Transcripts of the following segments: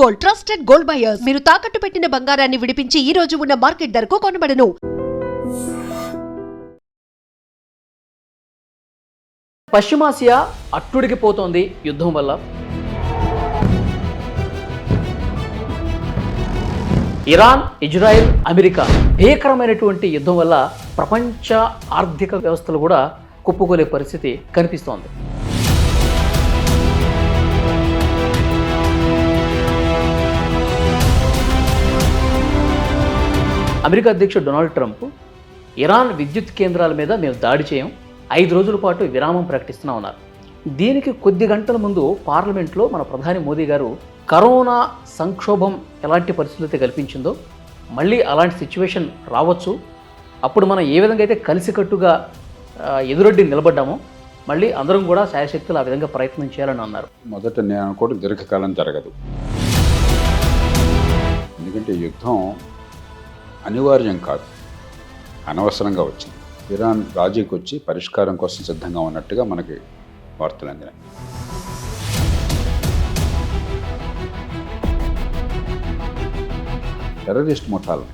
Gold, trusted gold buyers. మీరు తాకట్టు పెట్టిన బంగారాన్ని విడిపించి ఈ రోజు ఉన్న మార్కెట్ ధరకు కొనబడను. పశ్చిమాసియా అట్టుడికిపోతోంది యుద్ధం వల్ల. ఇరాన్, ఇజ్రాయెల్, అమెరికా భీకరమైనటువంటి యుద్ధం వల్ల ప్రపంచ ఆర్థిక వ్యవస్థలు కూడా కుప్పకూలే పరిస్థితి కనిపిస్తోంది. అమెరికా అధ్యక్షుడు డొనాల్డ్ ట్రంప్ ఇరాన్ విద్యుత్ కేంద్రాల మీద మేము దాడి చేయం, 5 రోజుల పాటు విరామం ప్రకటిస్తున్నా ఉన్నారు. దీనికి కొద్ది గంటల ముందు పార్లమెంట్లో మన ప్రధాని మోదీ గారు కరోనా సంక్షోభం ఎలాంటి పరిస్థితులైతే కల్పించిందో మళ్ళీ అలాంటి సిచ్యువేషన్ రావచ్చు, అప్పుడు మనం ఏ విధంగా అయితే కలిసికట్టుగా ఎదురొడ్డి నిలబడ్డామో మళ్ళీ అందరం కూడా శాయశక్తులు ఆ విధంగా ప్రయత్నం చేయాలని అన్నారు. మొదట నేను అనుకోవడం దీర్ఘకాలం జరగదు, ఎందుకంటే యుద్ధం అనివార్యం కాదు, అనవసరంగా వచ్చింది. ఇరాన్ రాజీకి వచ్చి పరిష్కారం కోసం సిద్ధంగా ఉన్నట్టుగా మనకి వార్తలు అందినాయి. టెర్రరిస్ట్ ముఠాలని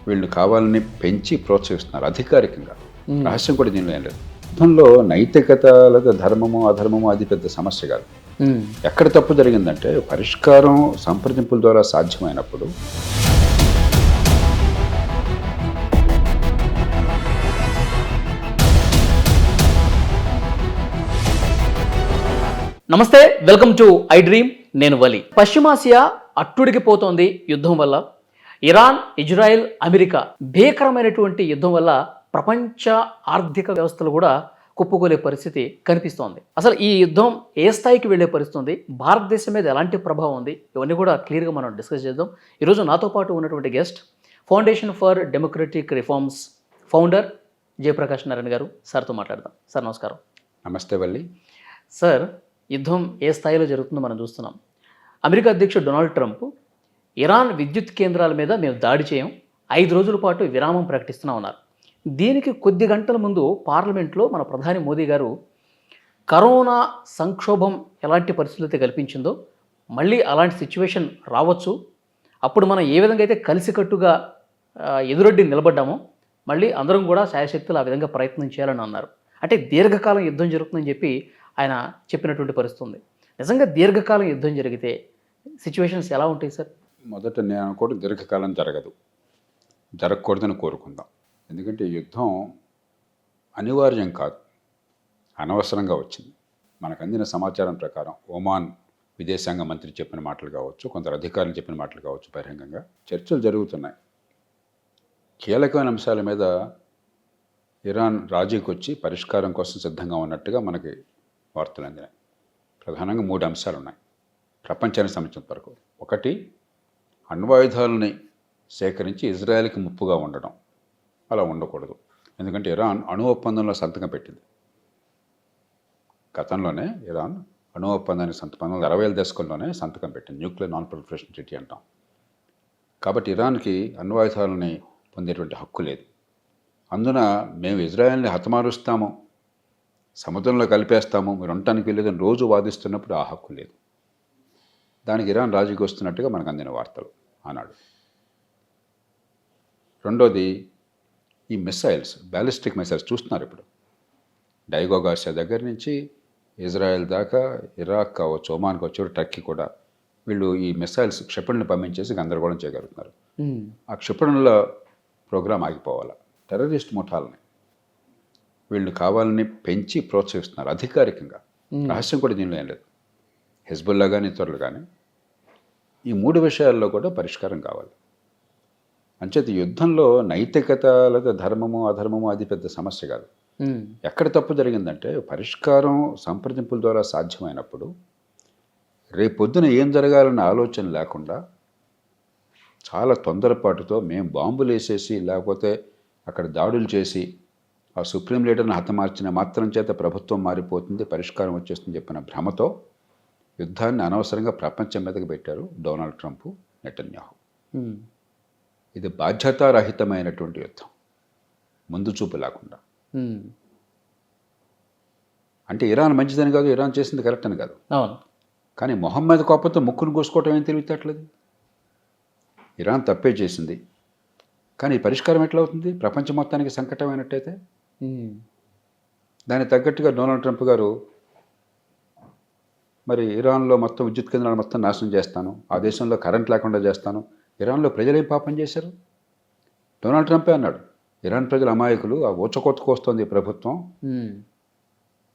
వీళ్ళు కావాలని పెంచి ప్రోత్సహిస్తున్నారు అధికారికంగా. రహస్యం కూడా దీనిలో ఏం లేదు. యుద్ధంలో నైతికత లేదా ధర్మము అధర్మము అది పెద్ద సమస్య కాదు. ఎక్కడ తప్పు జరిగిందంటే పరిష్కారం సంప్రదింపుల ద్వారా సాధ్యమైనప్పుడు నమస్తే, వెల్కమ్ టు ఐ డ్రీమ్. నేను వలి. పశ్చిమాసియా అట్టుడికిపోతోంది యుద్ధం వల్ల. ఇరాన్, ఇజ్రాయెల్, అమెరికా భీకరమైనటువంటి యుద్ధం వల్ల ప్రపంచ ఆర్థిక వ్యవస్థలు కూడా కుప్పకూలే పరిస్థితి కనిపిస్తోంది. అసలు ఈ యుద్ధం ఏ స్థాయికి వెళ్ళే పరిస్థితి, భారతదేశం మీద ఎలాంటి ప్రభావం ఉంది, ఇవన్నీ కూడా క్లియర్గా మనం డిస్కస్ చేద్దాం. ఈరోజు నాతో పాటు ఉన్నటువంటి guest foundation for democratic reforms founder Jayaprakash Narayana గారు. సార్తో మాట్లాడదాం. సార్ నమస్కారం. నమస్తే వల్లి. సార్, యుద్ధం ఏ స్థాయిలో జరుగుతుందో మనం చూస్తున్నాం. అమెరికా అధ్యక్షుడు డొనాల్డ్ ట్రంప్ ఇరాన్ విద్యుత్ కేంద్రాల మీద మేము దాడి చేయం, 5 రోజుల పాటు విరామం ప్రకటిస్తున్నా ఉన్నారు. దీనికి కొద్ది గంటల ముందు పార్లమెంట్లో మన ప్రధాని మోదీ గారు కరోనా సంక్షోభం ఎలాంటి పరిస్థితులైతే కల్పించిందో మళ్ళీ అలాంటి సిచ్యువేషన్ రావచ్చు, అప్పుడు మనం ఏ విధంగా అయితే కలిసికట్టుగా ఎదురొడ్డి నిలబడ్డామో మళ్ళీ అందరం కూడా శాయశక్తులు ఆ విధంగా ప్రయత్నం చేయాలని అన్నారు. అంటే దీర్ఘకాలం యుద్ధం జరుగుతుందని చెప్పి ఆయన చెప్పినటువంటి పరిస్థితి ఉంది. నిజంగా దీర్ఘకాలం యుద్ధం జరిగితే సిచ్యువేషన్స్ ఎలా ఉంటాయి సార్? మొదట నేను అనుకోవడం దీర్ఘకాలం జరగదు, జరగకూడదని కోరుకుందాం. ఎందుకంటే యుద్ధం అనివార్యం కాదు, అనవసరంగా వచ్చింది. మనకు అందిన సమాచారం ప్రకారం ఒమాన్ విదేశాంగ మంత్రి చెప్పిన మాటలు కావచ్చు, కొందరు అధికారులు చెప్పిన మాటలు కావచ్చు, బహిరంగంగా చర్చలు జరుగుతున్నాయి. కీలకమైన అంశాల మీద ఇరాన్ రాజీకి వచ్చి పరిష్కారం కోసం సిద్ధంగా ఉన్నట్టుగా మనకి వార్తలు అందినాయి. ప్రధానంగా 3 అంశాలు ఉన్నాయి ప్రపంచానికి సంబంధించినంత వరకు. ఒకటి, అణ్వాయుధాలని సేకరించి ఇజ్రాయెల్కి ముప్పుగా ఉండడం. అలా ఉండకూడదు, ఎందుకంటే ఇరాన్ అణు ఒప్పందంలో సంతకం పెట్టింది. గతంలోనే ఇరాన్ అణు ఒప్పందానికి 1960 దశకంలోనే సంతకం పెట్టింది, న్యూక్లియర్ నాన్ ప్రొలిఫరేషన్ ట్రీటీ అంటాం. కాబట్టి ఇరాన్కి అణ్వాయుధాలని పొందేటువంటి హక్కు లేదు. అందున మేము ఇజ్రాయెల్ని హతమారుస్తాము, సముద్రంలో కలిపేస్తాము, మీరు ఉండటానికి వెళ్ళేదని రోజు వాదిస్తున్నప్పుడు ఆ హక్కు లేదు. దానికి ఇరాన్ రాజీకి వస్తున్నట్టుగా మనకు అందిన వార్తలు ఆనాడు. రెండోది, ఈ మిసైల్స్, బ్యాలిస్టిక్ మిసైల్స్ చూస్తున్నారు ఇప్పుడు. డైగో గార్సియా దగ్గర నుంచి ఇజ్రాయెల్ దాకా, ఇరాక్ కావచ్చు, ఒమాన్ కావచ్చు, టర్కీ కూడా వీళ్ళు ఈ మిసైల్స్ క్షిపణులను పంపించేసి గందరగోళం చేయగలుగుతున్నారు. ఆ క్షిపణుల ప్రోగ్రాం ఆగిపోవాలి. టెర్రరిస్ట్ ముఠాలని వీళ్ళు కావాలని పెంచి ప్రోత్సహిస్తున్నారు అధికారికంగా. రహస్యం కూడా దీనిలో ఏం లేదు. హెజ్బుల్లా కానీ ఇతరులు కానీ ఈ 3 విషయాల్లో కూడా పరిష్కారం కావాలి. అంచేత యుద్ధంలో నైతికత లేదా ధర్మము అధర్మము అది పెద్ద సమస్య కాదు. ఎక్కడ తప్పు జరిగిందంటే పరిష్కారం సంప్రదింపుల ద్వారా సాధ్యమైనప్పుడు రేపొద్దున ఏం జరగాలన్న ఆలోచన లేకుండా చాలా తొందరపాటుతో మేము బాంబులు వేసేసి లేకపోతే అక్కడ దాడులు చేసి ఆ సుప్రీం లీడర్ని హతమార్చిన మాత్రం చేత ప్రభుత్వం మారిపోతుంది, పరిష్కారం వచ్చేస్తుంది చెప్పిన భ్రమతో యుద్ధాన్ని అనవసరంగా ప్రపంచం మీదకి పెట్టారు డొనాల్డ్ ట్రంప్, నెటన్యాహు. ఇది బాధ్యతారహితమైనటువంటి యుద్ధం, ముందు చూపు లేకుండా. అంటే ఇరాన్ మంచిదని కాదు, ఇరాన్ చేసింది కరెక్ట్ అని కాదు. కానీ మొహం మీద కోపంతో ముక్కును కోసుకోవటం ఏం తెలివితేటలేదు. ఇరాన్ తప్పే చేసింది, కానీ పరిష్కారం ఎట్లా అవుతుంది? ప్రపంచం మొత్తానికి సంకటమైనట్టయితే దానికి తగ్గట్టుగా డొనాల్డ్ ట్రంప్ గారు మరి ఇరాన్లో మొత్తం విద్యుత్ కేంద్రాలు మొత్తం నాశనం చేస్తాను, ఆ దేశంలో కరెంట్ లేకుండా చేస్తాను. ఇరాన్లో ప్రజలు ఏం పాపం చేశారు? డొనాల్డ్ ట్రంపే అన్నాడు, ఇరాన్ ప్రజలు అమాయకులు, ఆ ఊచకొత్తకు వస్తుంది ప్రభుత్వం,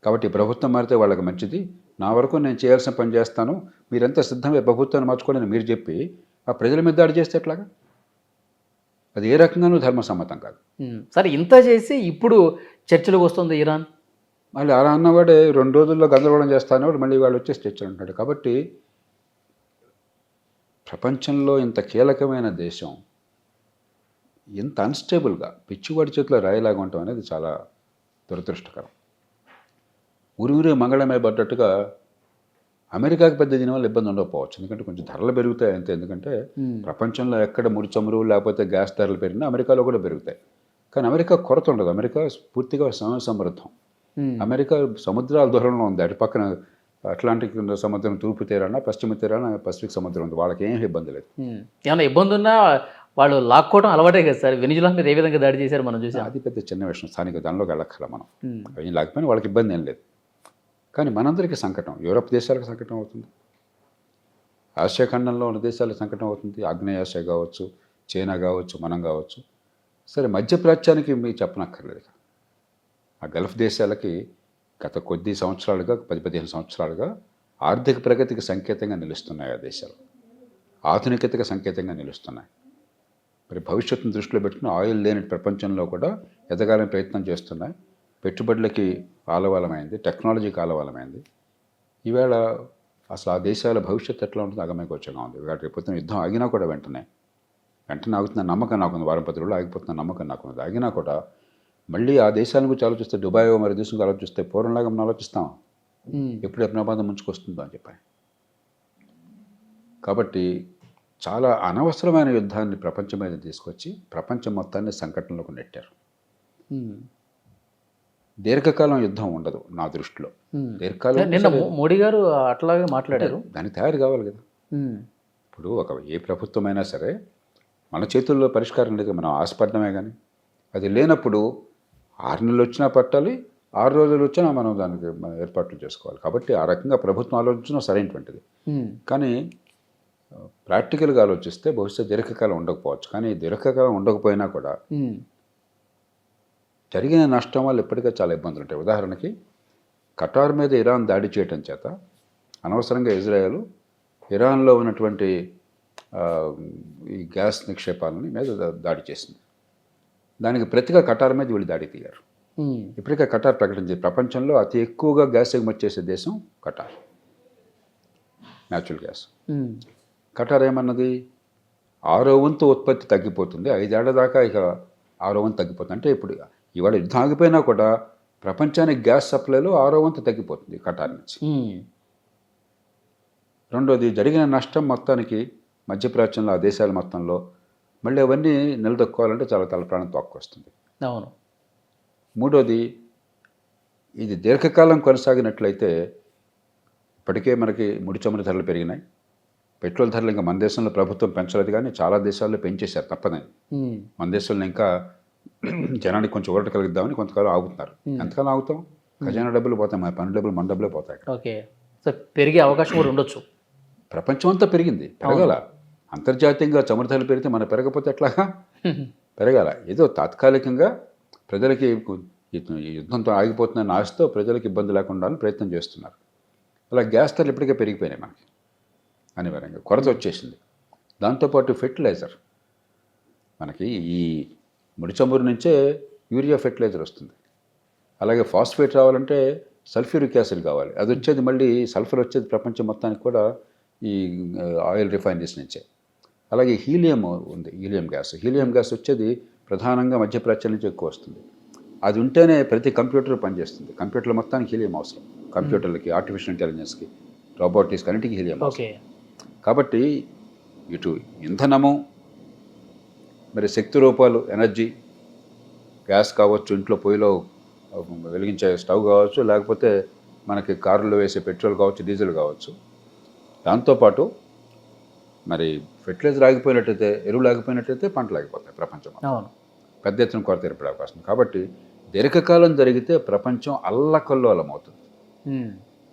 కాబట్టి ప్రభుత్వం మారితే వాళ్ళకి మంచిది, నా వరకు నేను చేయాల్సిన పని చేస్తాను, మీరంతా సిద్ధంగా ప్రభుత్వాన్ని మార్చుకోండి అని మీరు చెప్పి ఆ ప్రజల మీద దాడి చేస్తే ఎట్లాగా? అది ఏ రకంగానూ ధర్మసమ్మతం కాదు. సరే, ఇంత చేసి ఇప్పుడు చర్చలకు వస్తుంది ఇరాన్. మళ్ళీ అలా అన్నవాడే 2 రోజుల్లో గందరగోళం చేస్తానవాడు మళ్ళీ వాళ్ళు వచ్చేసి చర్చలు అంటాడు. కాబట్టి ప్రపంచంలో ఇంత కీలకమైన దేశం ఇంత అన్స్టేబుల్గా పిచ్చివాడి చేతిలో రాయిలాగా ఉండటం అనేది చాలా దురదృష్టకరం. ఊరి మంగళమే పడ్డట్టుగా అమెరికాకి పెద్ద దీనివల్ల ఇబ్బంది ఉండకపోవచ్చు, ఎందుకంటే కొంచెం ధరలు పెరుగుతాయి అంతే. ఎందుకంటే ప్రపంచంలో ఎక్కడ ముడి చమురు లేకపోతే గ్యాస్ ధరలు పెరిగినా అమెరికాలో కూడా పెరుగుతాయి. కానీ అమెరికా కొరత ఉండదు, అమెరికా పూర్తిగా సమృద్ధం. అమెరికా సముద్రాల దూరంలో ఉంది, అటు పక్కన అట్లాంటిక్ సముద్రం తూర్పు తీరాన పశ్చిమ తీరాన పసిఫిక్ సముద్రం ఉంది, వాళ్ళకి ఏం ఇబ్బంది లేదు. ఏమన్నా ఇబ్బంది ఉన్నా వాళ్ళు లాక్కోవడం అలవాటే కదా సార్. వెనిజులా మీద ఏ విధంగా దాడి చేశారు మనం చూసాం. అది పెద్ద చిన్న విషయం, స్థానిక దానిలోకి వెళ్ళక్కల మనం. ఏం లేకపోయినా వాళ్ళకి ఇబ్బంది ఏం లేదు. కానీ మనందరికీ సంకటం, యూరప్ దేశాలకు సంకటం అవుతుంది, ఆసియా ఖండంలో ఉన్న దేశాలకు సంకటం అవుతుంది, ఆగ్నేయాసియా కావచ్చు, చైనా కావచ్చు, మనం కావచ్చు. సరే, మధ్యప్రాచ్యానికి మీకు చెప్పనక్కర్లేదు. ఆ గల్ఫ్ దేశాలకి గత కొద్ది సంవత్సరాలుగా 10-15 సంవత్సరాలుగా ఆర్థిక ప్రగతికి సంకేతంగా నిలుస్తున్నాయి. ఆ దేశాలు ఆధునికతకు సంకేతంగా నిలుస్తున్నాయి. మరి భవిష్యత్తును దృష్టిలో పెట్టుకుని ఆయిల్ లేని ప్రపంచంలో కూడా ఎదగాలని ప్రయత్నం చేస్తున్నాయి. పెట్టుబడులకి ఆలవాలమైంది, టెక్నాలజీకి ఆలవాలమైంది. ఈవేళ అసలు ఆ దేశాల భవిష్యత్తు ఎట్లా ఉంటుందో అగమేకొచ్చగా ఉంది. ఇవాళ రేపు యుద్ధం ఆగినా కూడా వెంటనే ఆగుతున్న నమ్మకం నాకుంది, వారం 10 రోజులు ఆగిపోతున్న నమ్మకం నాకుంది. ఆగినా కూడా మళ్ళీ ఆ దేశాల గురించి ఆలోచిస్తే, దుబాయ్ మరి దేశం గురించి ఆలోచిస్తే పూర్వంలాగా మనం ఆలోచిస్తాం ఎప్పుడు ప్రమాదం ముంచుకొస్తుందో అని చెప్పి. కాబట్టి చాలా అనవసరమైన యుద్ధాన్ని ప్రపంచం మీద తీసుకొచ్చి ప్రపంచం మొత్తాన్ని సంకటంలోకి నెట్టారు. దీర్ఘకాలం యుద్ధం ఉండదు నా దృష్టిలో. దీర్ఘకాలం నిన్న మోడీ గారు అట్లాగే మాట్లాడారు, దానికి తయారు కావాలి కదా. ఇప్పుడు ఏ ప్రభుత్వమైనా సరే మన చేతుల్లో పరిష్కారం లేదు, మనం ఆశపడమే. కానీ అది లేనప్పుడు 6 నెలలు వచ్చినా పట్టాలి, 6 రోజులు వచ్చినా మనం దానికి ఏర్పాట్లు చేసుకోవాలి. కాబట్టి ఆ రకంగా ప్రభుత్వం ఆలోచించడం సరైనటువంటిది. కానీ ప్రాక్టికల్గా ఆలోచిస్తే బహుశా దీర్ఘకాలం ఉండకపోవచ్చు. కానీ దీర్ఘకాలం ఉండకపోయినా కూడా జరిగిన నష్టం వల్ల ఇప్పటికే చాలా ఇబ్బందులు ఉంటాయి. ఉదాహరణకి ఖటార్ మీద ఇరాన్ దాడి చేయటం చేత అనవసరంగా ఇజ్రాయెల్ ఇరాన్లో ఉన్నటువంటి ఈ గ్యాస్ నిక్షేపాలని మీద దాడి చేసింది. దానికి ప్రతిగా ఖటార్ మీద వీళ్ళు దాడి తీయారు. ఇప్పటికే ఖటార్ ప్రకటించింది ప్రపంచంలో అతి ఎక్కువగా గ్యాస్ ఎగుమతి చేసే దేశం ఖటార్, న్యాచురల్ గ్యాస్. ఖటార్ ఏమన్నది, 6వ వంతు ఉత్పత్తి తగ్గిపోతుంది, 5 ఏళ్ల దాకా ఇక 6వ వంతు తగ్గిపోతుంది. అంటే ఇప్పుడు ఇవాళ యుద్ధం ఆగిపోయినా కూడా ప్రపంచానికి గ్యాస్ సప్లైలో 6వ వంతు తగ్గిపోతుంది ఖటార్ నుంచి. రెండోది, జరిగిన నష్టం మొత్తానికి మధ్యప్రాచ్యంలో ఆ దేశాల మొత్తంలో మళ్ళీ అవన్నీ నిలదొక్కోవాలంటే చాలా తలప్రాణం తోక్కొస్తుంది. అవును. మూడోది, ఇది దీర్ఘకాలం కొనసాగినట్లయితే ఇప్పటికే మనకి ముడి చమురు ధరలు పెరిగినాయి, పెట్రోల్ ధరలు ఇంకా మన దేశంలో ప్రభుత్వం పెంచలేదు, కానీ చాలా దేశాల్లో పెంచేశారు తప్పదని. మన దేశంలో ఇంకా జనానికి కొంచెం ఊరట కలిగిద్దామని కొంతకాలం ఆగుతున్నారు. ఎంతకాలం ఆగుతాం? ఖజానా డబ్బులు పోతాయి, మన పన్ను డబ్బులు మన డబ్బులే పోతాయి. ఓకే, సో పెరిగే అవకాశం కూడా ఉండొచ్చు. ప్రపంచం అంతా పెరిగింది, పెరగాల. అంతర్జాతీయంగా చమురు ధరలు పెరిగితే మనం పెరగకపోతే ఎట్లాగా? పెరగాల. ఏదో తాత్కాలికంగా ప్రజలకి ఈ యుద్ధంతో ఆగిపోతుందని ఆశతో ప్రజలకు ఇబ్బంది లేకుండా ప్రయత్నం చేస్తున్నారు. అలా గ్యాస్ ధరలు ఇప్పటికే పెరిగిపోయినాయి, మనకి అనివార్యంగా కొరత వచ్చేసింది. దాంతోపాటు ఫెర్టిలైజర్, మనకి ఈ ముడి చమురు నుంచే యూరియా ఫెర్టిలైజర్ వస్తుంది. అలాగే ఫాస్ఫేట్ రావాలంటే సల్ఫ్యూరిక్ యాసిడ్ కావాలి, అది వచ్చేది మళ్ళీ సల్ఫర్ వచ్చేది ప్రపంచం మొత్తానికి కూడా ఈ ఆయిల్ రిఫైనరీస్ నుంచే. అలాగే హీలియం ఉంది, హీలియం గ్యాస్ వచ్చేది ప్రధానంగా మధ్యప్రాచ్యం నుంచి ఎక్కువ వస్తుంది. అది ఉంటేనే ప్రతి కంప్యూటర్ పనిచేస్తుంది. కంప్యూటర్ల మొత్తానికి హీలియం అవసరం, కంప్యూటర్లకి, ఆర్టిఫిషియల్ ఇంటెలిజెన్స్కి, రోబోటిక్స్కి అన్నిటికీ హీలియం అవసరం. కాబట్టి ఇటు ఇంధనము, మరి శక్తి రూపాలు, ఎనర్జీ, గ్యాస్ కావచ్చు, ఇంట్లో పొయ్యిలో వెలిగించే స్టవ్ కావచ్చు, లేకపోతే మనకి కారులో వేసే పెట్రోల్ కావచ్చు, డీజిల్ కావచ్చు, దాంతోపాటు మరి ఫెర్టిలైజర్ ఆగిపోయినట్టయితే, ఎరువులు ఆగిపోయినట్టయితే పంటలు ఆగిపోతాయి ప్రపంచం. అవును. పెద్ద ఎత్తున కొరత ఏర్పడే అవకాశం ఉంది. కాబట్టి దీర్ఘకాలం జరిగితే ప్రపంచం అల్లకల్లోలం అవుతుంది.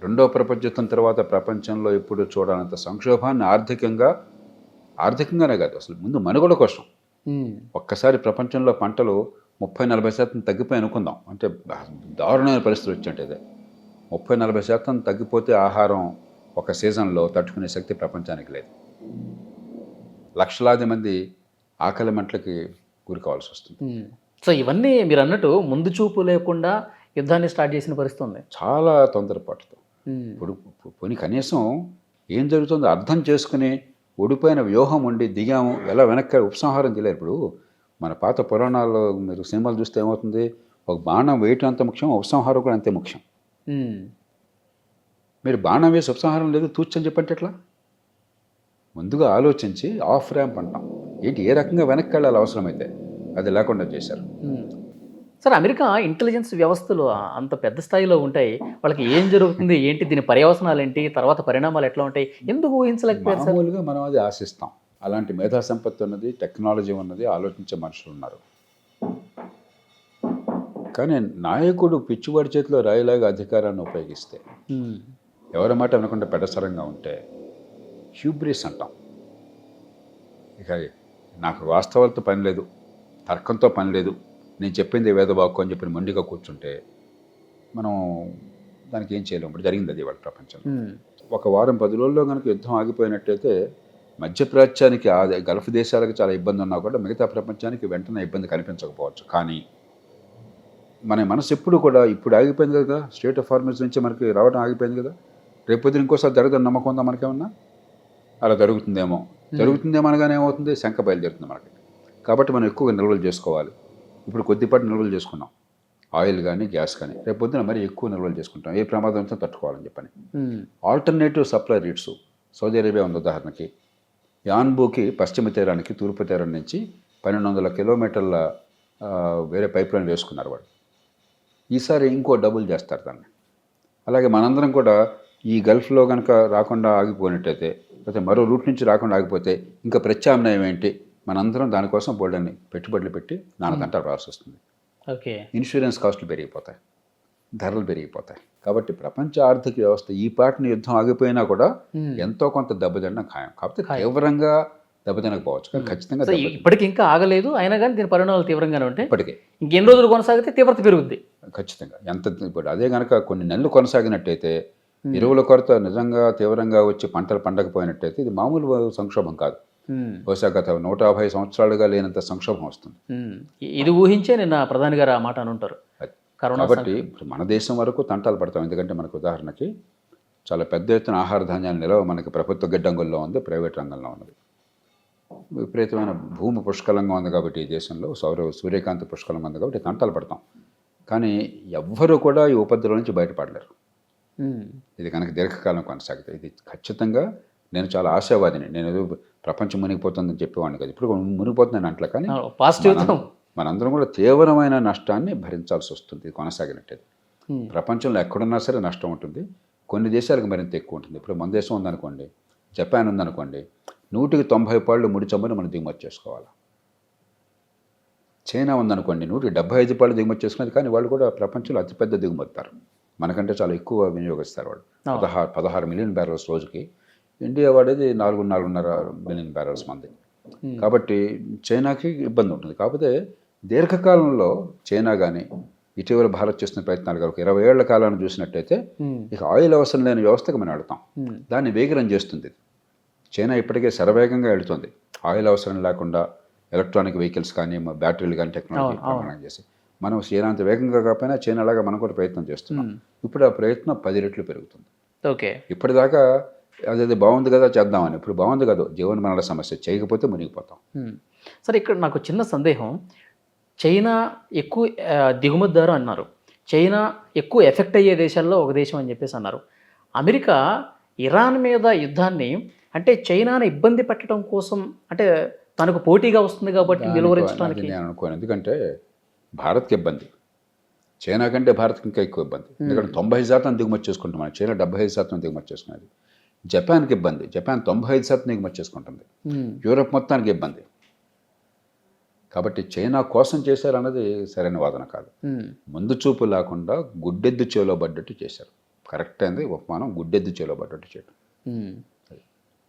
రెండో ప్రపంచ యుద్ధం తర్వాత ప్రపంచంలో ఎప్పుడు చూడనంత సంక్షోభాన్ని ఆర్థికంగానే కాదు, అసలు ముందు మనుగడ కోసం ఒక్కసారి ప్రపంచంలో పంటలు 30-40% తగ్గిపోయి అనుకుందాం, అంటే దారుణమైన పరిస్థితులు వచ్చినట్టయితే 30-40% తగ్గిపోతే ఆహారం ఒక సీజన్లో తట్టుకునే శక్తి ప్రపంచానికి లేదు. లక్షలాది మంది ఆకలి మంటలకి గురి కావాల్సి వస్తుంది. సో ఇవన్నీ మీరు అన్నట్టు ముందు చూపు లేకుండా యుద్ధాన్ని స్టార్ట్ చేసిన పరిస్థితి ఉంది. చాలా తొందరపాటుతో. ఇప్పుడు పోనీ కనీసం ఏం జరుగుతుందో అర్థం చేసుకుని ఓడిపోయిన వ్యూహం ఉండి దిగాము, ఎలా వెనక్కి ఉపసంహారం చేయలేరు. ఇప్పుడు మన పాత పురాణాల్లో మీరు సినిమాలు చూస్తే ఏమవుతుంది, ఒక బాణం వేయటం అంత ముఖ్యం, ఉపసంహారం కూడా అంతే ముఖ్యం. మీరు బాణం వేసి ఉపసంహారం లేదు తూచని చెప్పంటే ఎట్లా? ముందుగా ఆలోచించి ఆఫ్ ర్యాంప్ అంటాం, ఏంటి ఏ రకంగా వెనక్కి వెళ్ళాలి అవసరమైతే, అది లేకుండా చేశారు. సార్, అమెరికా ఇంటెలిజెన్స్ వ్యవస్థలు అంత పెద్ద స్థాయిలో ఉంటాయి, వాళ్ళకి ఏం జరుగుతుంది ఏంటి, దీని పర్యవసనాలు ఏంటి, తర్వాత పరిణామాలు ఎట్లా ఉంటాయి, ఎందుకు ఊహించలేకపోయారు సార్? మామూలుగా మనం అది ఆశిస్తాం. అలాంటి మేధా సంపత్తి ఉన్నది, టెక్నాలజీ ఉన్నది, ఆలోచించే మనుషులు ఉన్నారు. కానీ నాయకుడు పిచ్చివాడి చేతిలో రాయిలాగా అధికారాన్ని ఉపయోగిస్తే, ఎవరి మాట వినకుండా పెడసరంగా ఉంటే హ్యూబ్రిస్ అంటాం. ఇక నాకు వాస్తవాలతో పని లేదు, తర్కంతో పని లేదు, నేను చెప్పింది వేదవాక్కు అని చెప్పి మొండిగా కూర్చుంటే మనం దానికి ఏం చేయలేము. ఇప్పుడు జరిగింది అది వాళ్ళ ప్రపంచంలో. ఒక వారం 10 రోజుల్లో కనుక యుద్ధం ఆగిపోయినట్టయితే మధ్యప్రాచ్యానికి గల్ఫ్ దేశాలకు చాలా ఇబ్బంది ఉన్నా కూడా మిగతా ప్రపంచానికి వెంటనే ఇబ్బంది కనిపించకపోవచ్చు. కానీ మన మనసు ఎప్పుడు కూడా ఇప్పుడు ఆగిపోయింది కదా, స్టేట్ ఆఫ్ హార్మస్ నుంచి మనకి రావడం ఆగిపోయింది కదా, రేపొద్దున ఇంకోసారి జరగదని నమ్మకం ఉందా మనకేమన్నా? అలా జరుగుతుందేమో అనగానే ఏమవుతుంది, శంక బయలుదేరుతుంది మనకి. కాబట్టి మనం ఎక్కువగా నిల్వలు చేసుకోవాలి. ఇప్పుడు కొద్దిపాటి నిల్వలు చేసుకున్నాం, ఆయిల్ కానీ గ్యాస్ కానీ, రేపొద్దున మరి ఎక్కువ నిల్వలు చేసుకుంటాం, ఏ ప్రమాదం వచ్చా తట్టుకోవాలని చెప్పని. Alternative supply roots, Saudi Arabia ఉంది ఉదాహరణకి, యాన్బూకి పశ్చిమ తీరానికి తూర్పు తీరం నుంచి 1200 కిలోమీటర్ల వేరే పైప్ లైన్ వేసుకున్నారు వాళ్ళు. ఈసారి ఇంకో డబుల్ చేస్తారు దాన్ని. అలాగే మనందరం కూడా ఈ గల్ఫ్లో కనుక రాకుండా ఆగిపోయినట్టయితే, లేకపోతే మరో రూట్ నుంచి రాకుండా ఆగిపోతే ఇంకా ప్రత్యామ్నాయం ఏంటి, మనందరం దానికోసం బోల్డన్ని పెట్టుబడులు పెట్టి నాన్నదంట రావాల్సి వస్తుంది. ఓకే, ఇన్సూరెన్స్ కాస్టులు పెరిగిపోతాయి, ధరలు పెరిగిపోతాయి. కాబట్టి ప్రపంచ ఆర్థిక వ్యవస్థ ఈ పాటిని యుద్ధం ఆగిపోయినా కూడా ఎంతో కొంత దెబ్బతినడం ఖాయం. కాకపోతే తీవ్రంగా దెబ్బతినకపోవచ్చు, కానీ ఖచ్చితంగా ఇప్పటికి ఇంకా ఆగలేదు, అయినా కానీ దీని పరిణామాలు తీవ్రంగానే ఉంటాయి. ఇప్పటికే ఇంకెన్ని రోజులు కొనసాగితే తీవ్రత పెరుగుద్ది ఖచ్చితంగా. ఇప్పుడు అదే కనుక కొన్ని నెలలు కొనసాగినట్టయితే, ఎరువుల కొరత నిజంగా తీవ్రంగా వచ్చి పంటలు పండకపోయినట్టయితే ఇది మామూలు సంక్షోభం కాదు. బహుశా గత 150 సంవత్సరాలుగా లేనంత సంక్షోభం వస్తుంది. ఇది ఊహించే నిన్న ప్రధాని గారు ఆ మాట అని ఉంటారు. కాబట్టి ఇప్పుడు మన దేశం వరకు తంటాలు పడతాం. ఎందుకంటే మనకు ఉదాహరణకి చాలా పెద్ద ఎత్తున ఆహార ధాన్యాల నిల్వ మనకి ప్రభుత్వ గిడ్డంగుల్లో ఉంది, ప్రైవేట్ రంగంలో ఉన్నది. విపరీతమైన భూమి పుష్కలంగా ఉంది కాబట్టి ఈ దేశంలో సూర్యకాంతి పుష్కలంగా ఉంది కాబట్టి తంటాలు పడతాం. కానీ ఎవ్వరూ కూడా ఈ ఉపద్రవం నుంచి బయటపడలేరు. ఇది కనుక దీర్ఘకాలం కొనసాగితే ఇది ఖచ్చితంగా, నేను చాలా ఆశావాదిని. నేను ఏదో ప్రపంచం మునిగిపోతుందని చెప్పేవాడిని కదా, ఇప్పుడు మునిగిపోతుందని అంటలే, కానీ మనందరం కూడా తీవ్రమైన నష్టాన్ని భరించాల్సి వస్తుంది ఇది కొనసాగినట్టయితే. ప్రపంచంలో ఎక్కడున్నా సరే నష్టం ఉంటుంది, కొన్ని దేశాలకు మరింత ఎక్కువ ఉంటుంది. ఇప్పుడు మన దేశం ఉందనుకోండి, జపాన్ ఉందనుకోండి, 100కి 90 పాళ్ళు ముడి చొప్పున మనం దిగుమతి చేసుకోవాలి. చైనా ఉందనుకోండి, 175 పాళ్ళు దిగుమతి చేసుకునేది, కానీ వాళ్ళు కూడా ప్రపంచంలో అతిపెద్ద దిగుమతిస్తారు, మనకంటే చాలా ఎక్కువ వినియోగిస్తారు వాళ్ళు. 16 మిలియన్ బ్యారెల్స్ రోజుకి. ఇండియా వాడేది 4.5 మిలియన్ బ్యారెల్స్ మంది. కాబట్టి చైనాకి ఇబ్బంది ఉంటుంది. కాకపోతే దీర్ఘకాలంలో చైనా కానీ ఇటీవల భారత్ చేసిన ప్రయత్నాలు కానీ 20 ఏళ్ల కాలాన్ని చూసినట్టయితే ఇక ఆయిల్ అవసరం లేని వ్యవస్థకు మనం వెళతాం. దాన్ని వేగరం చేస్తుంది చైనా. ఇప్పటికే శరవేగంగా వెళుతుంది ఆయిల్ అవసరం లేకుండా ఎలక్ట్రానిక్ వెహికల్స్ కానీ బ్యాటరీలు కానీ టెక్నాలజీ ప్రమాణం చేసి. మనం చైనా అంత వేగంగా కాకపోయినా చైనా లాగా మనం కూడా ప్రయత్నం చేస్తున్నాం. ఇప్పుడు ఆ ప్రయత్నం 10 రెట్లు పెరుగుతుంది. ఓకే, ఇప్పటిదాకా అదే బాగుంది కదా చేద్దామని, ఇప్పుడు బాగుంది కదా జీవన మరణాల సమస్య, చేయకపోతే మునిగిపోతాం. సరే, ఇక్కడ నాకు చిన్న సందేహం. చైనా ఎక్కువ దిగుమతిదారు అన్నారు, చైనా ఎక్కువ ఎఫెక్ట్ అయ్యే దేశాల్లో ఒక దేశం అని చెప్పేసి అన్నారు. అమెరికా ఇరాన్ మీద యుద్ధాన్ని అంటే చైనాను ఇబ్బంది పెట్టడం కోసం, అంటే తనకు పోటీగా వస్తుంది కాబట్టి నిలువరించడానికి నేను అనుకోను. ఎందుకంటే భారత్కి ఇబ్బంది, చైనా కంటే భారత్కి ఇంకా ఎక్కువ ఇబ్బంది. ఎందుకంటే 90% దిగుమతి చేసుకుంటాం, చైనా 75% దిగుమతి చేసుకునేది. జపాన్కి ఇబ్బంది. జపాన్ 95% ఎగుమతి చేసుకుంటుంది. యూరప్ మొత్తానికి ఇబ్బంది. కాబట్టి చైనా కోసం చేశారన్నది సరైన వాదన కాదు. ముందు చూపు లేకుండా గుడ్డెద్దు చేలో పడ్డట్టు చేశారు. కరెక్ట్ అయింది ఉపమానం, గుడ్డెద్దు చేలో పడ్డట్టు చేయడం.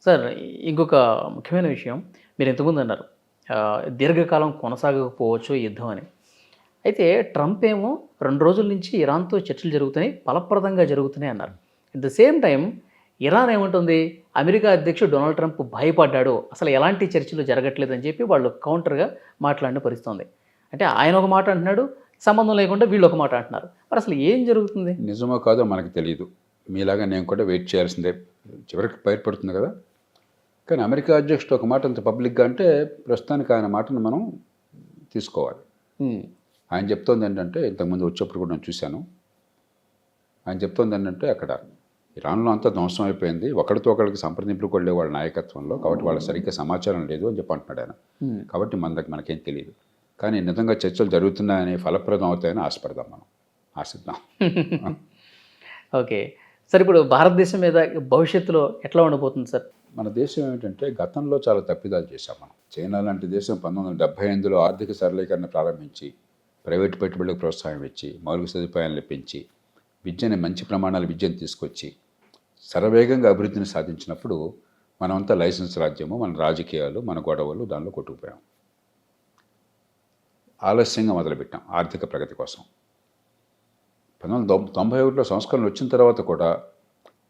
సార్, ఇంకొక ముఖ్యమైన విషయం, మీరు ఇంతకుముందు అన్నారు దీర్ఘకాలం కొనసాగకపోవచ్చు ఈ యుద్ధం అని. అయితే ట్రంప్ ఏమో 2 రోజుల నుంచి ఇరాన్తో చర్చలు జరుగుతున్నాయి, ఫలప్రదంగా జరుగుతున్నాయి అన్నారు. At the same time Iran ఏముంటుంది, అమెరికా అధ్యక్షుడు డొనాల్డ్ ట్రంప్ భయపడ్డాడు, అసలు ఎలాంటి చర్చలు జరగట్లేదని చెప్పి వాళ్ళు కౌంటర్గా మాట్లాడిన పరిస్థితి ఉంది. అంటే ఆయన ఒక మాట అంటున్నాడు, సంబంధం లేకుండా వీళ్ళు ఒక మాట అంటున్నారు. మరి అసలు ఏం జరుగుతుంది? నిజమో కాదో మనకు తెలియదు. మీలాగా నేను కూడా వెయిట్ చేయాల్సిందే, చివరికి బయటపడుతుంది కదా. కానీ అమెరికా అధ్యక్షుడు ఒక మాట అంత పబ్లిక్గా అంటే ప్రస్తుతానికి ఆయన మాటను మనం తీసుకోవాలి. ఆయన చెప్తోంది ఏంటంటే, ఇంతకుముందు వచ్చేప్పుడు కూడా నేను చూశాను, ఆయన చెప్తోంది ఏంటంటే అక్కడ ఇరాన్లో అంతా ధ్వంసం అయిపోయింది, ఒకరితో ఒకరికి సంప్రదింపులు కూడా లేవు వాళ్ళ నాయకత్వంలో, కాబట్టి వాళ్ళ సరిగ్గా సమాచారం లేదు అని చెప్పి అంటున్నాడు ఆయన. కాబట్టి మనకేం తెలియదు. కానీ నిజంగా చర్చలు జరుగుతున్నాయని, ఫలప్రదం అవుతాయని ఆశపడదాం, మనం ఆశిద్దాం. ఓకే సార్, ఇప్పుడు భారతదేశం మీద భవిష్యత్తులో ఎట్లా ఉండబోతుంది సార్? మన దేశం ఏమిటంటే గతంలో చాలా తప్పిదాలు చేశాం మనం. చైనా లాంటి దేశం 1978లో ఆర్థిక సరళీకరణ ప్రారంభించి, ప్రైవేటు పెట్టుబడులకు ప్రోత్సాహం ఇచ్చి, మౌలిక సదుపాయాలను పెంచి, విద్యని మంచి ప్రమాణాల విద్యను తీసుకొచ్చి శరవేగంగా అభివృద్ధిని సాధించినప్పుడు మనమంతా లైసెన్స్ రాజ్యము, మన రాజకీయాలు, మన గొడవలు దానిలో కొట్టుకుపోయాం. ఆలస్యంగా మొదలుపెట్టాం ఆర్థిక ప్రగతి కోసం. 1991లో సంస్కరణలు వచ్చిన తర్వాత కూడా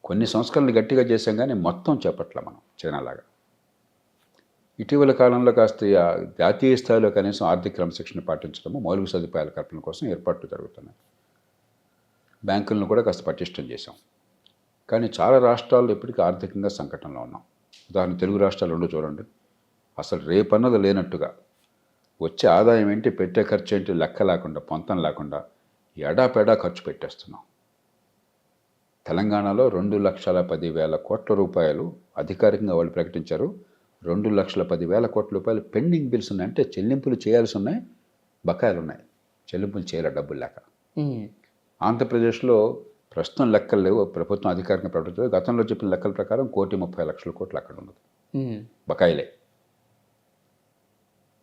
కొన్ని సంస్కరణలు గట్టిగా చేశాం, కానీ మొత్తం చేపట్ల మనం చైనాలాగా. ఇటీవల కాలంలో కాస్త జాతీయ స్థాయిలో కనీసం ఆర్థిక క్రమశిక్షణ పాటించడము, మౌలిక సదుపాయాల కల్పన కోసం ఏర్పాట్లు జరుగుతున్నాయి. బ్యాంకులను కూడా కాస్త పటిష్టం చేశాం. కానీ చాలా రాష్ట్రాల్లో ఇప్పటికీ ఆర్థికంగా సంకటంలో ఉన్నాం. ఉదాహరణ తెలుగు రాష్ట్రాలు రెండు చూడండి. అసలు రేపన్నది లేనట్టుగా, వచ్చే ఆదాయం ఏంటి, పెట్టే ఖర్చు ఏంటి లెక్క లేకుండా, పొంతం లేకుండా ఎడాపెడా ఖర్చు పెట్టేస్తున్నాం. తెలంగాణలో 2,10,000 కోట్ల రూపాయలు అధికారికంగా వాళ్ళు ప్రకటించారు. 2,10,000 కోట్ల రూపాయలు పెండింగ్ బిల్స్ ఉన్నాయి, అంటే చెల్లింపులు చేయాల్సి ఉన్నాయి, బకాయిలు ఉన్నాయి, చెల్లింపులు చేయాలి డబ్బులు లేక. ఆంధ్రప్రదేశ్లో ప్రస్తుతం లెక్కలు లేవు, ప్రభుత్వం అధికారికంగా ప్రకటించలేదు. గతంలో చెప్పిన లెక్కల ప్రకారం 1,30,00,000 కోట్లు అక్కడ ఉన్నది బకాయిలే.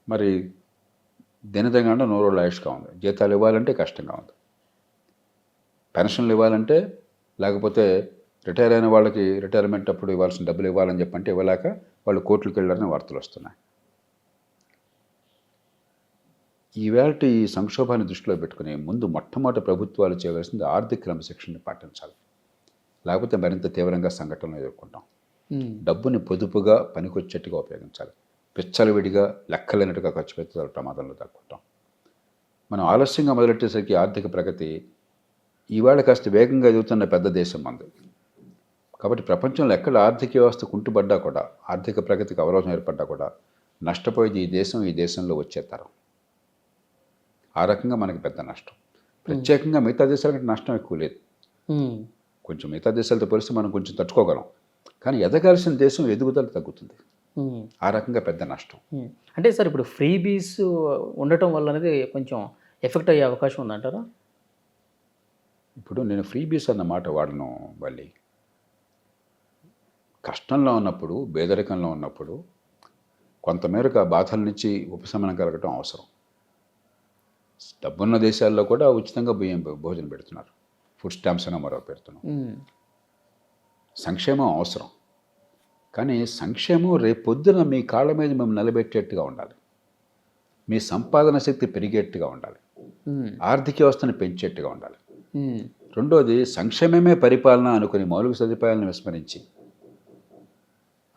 మరి దినదినంగా 100 రోజుల ఆయుష్గా ఉంది. జీతాలు ఇవ్వాలంటే కష్టంగా ఉంది, పెన్షన్లు ఇవ్వాలంటే, లేకపోతే రిటైర్ అయిన వాళ్ళకి రిటైర్మెంట్ అప్పుడు ఇవ్వాల్సిన డబ్బులు ఇవ్వాలని చెప్పంటే ఇవ్వలేక వాళ్ళు కోర్టులకు వెళ్ళారని వార్తలు వస్తున్నాయి. ఈవేళ ఈ సంక్షోభాన్ని దృష్టిలో పెట్టుకుని ముందు మొట్టమొదటి ప్రభుత్వాలు చేయవలసింది ఆర్థిక క్రమశిక్షణని పాటించాలి. లేకపోతే మరింత తీవ్రంగా సంఘటనలు ఎదుర్కొంటాం. డబ్బుని పొదుపుగా పనికొచ్చేట్టుగా ఉపయోగించాలి. పిచ్చలవిడిగా లెక్కలేనట్టుగా ఖర్చు పెడితే ప్రమాదంలో దక్కుంటాం. మనం ఆలస్యంగా మొదలెట్టేసరికి ఆర్థిక ప్రగతి ఈవేళ కాస్త వేగంగా ఎదుగుతున్న పెద్ద దేశం మంది. కాబట్టి ప్రపంచంలో ఎక్కడ ఆర్థిక వ్యవస్థ కుంటుపడ్డా కూడా, ఆర్థిక ప్రగతికి అవరోధం ఏర్పడ్డా కూడా నష్టపోయేది ఈ దేశంలో వచ్చే తరం. ఆ రకంగా మనకి పెద్ద నష్టం. ప్రత్యేకంగా మిగతా దేశాల కంటే నష్టం ఎక్కువ లేదు. కొంచెం మిగతా దేశాలతో పోలిస్తే మనం కొంచెం తట్టుకోగలం, కానీ ఎదగాల్సిన దేశం ఎదుగుదల తగ్గుతుంది. ఆ రకంగా పెద్ద నష్టం. అంటే సార్, ఇప్పుడు ఫ్రీబీస్ ఉండటం వల్ల అనేది కొంచెం ఎఫెక్ట్ అయ్యే అవకాశం ఉందంటారా? ఇప్పుడు నేను ఫ్రీబీస్ అన్న మాట వాడను. మళ్ళీ కష్టంలో ఉన్నప్పుడు, పేదరికంలో ఉన్నప్పుడు కొంతమేరకు ఆ బాధల నుంచి ఉపశమనం కలగటం అవసరం. డబ్బున్న దేశాల్లో కూడా ఉచితంగా భోజనం పెడుతున్నారు, ఫుడ్ స్టాంప్స్ అని మరో పెడుతున్నాం. సంక్షేమం అవసరం, కానీ సంక్షేమం రేపొద్దున మీ కాళ్ళ మీద మేము నిలబెట్టేట్టుగా ఉండాలి, మీ సంపాదన శక్తి పెరిగేట్టుగా ఉండాలి, ఆర్థిక వ్యవస్థను పెంచేట్టుగా ఉండాలి. రెండోది, సంక్షేమమే పరిపాలన అనుకుని మౌలిక సదుపాయాలను విస్మరించి,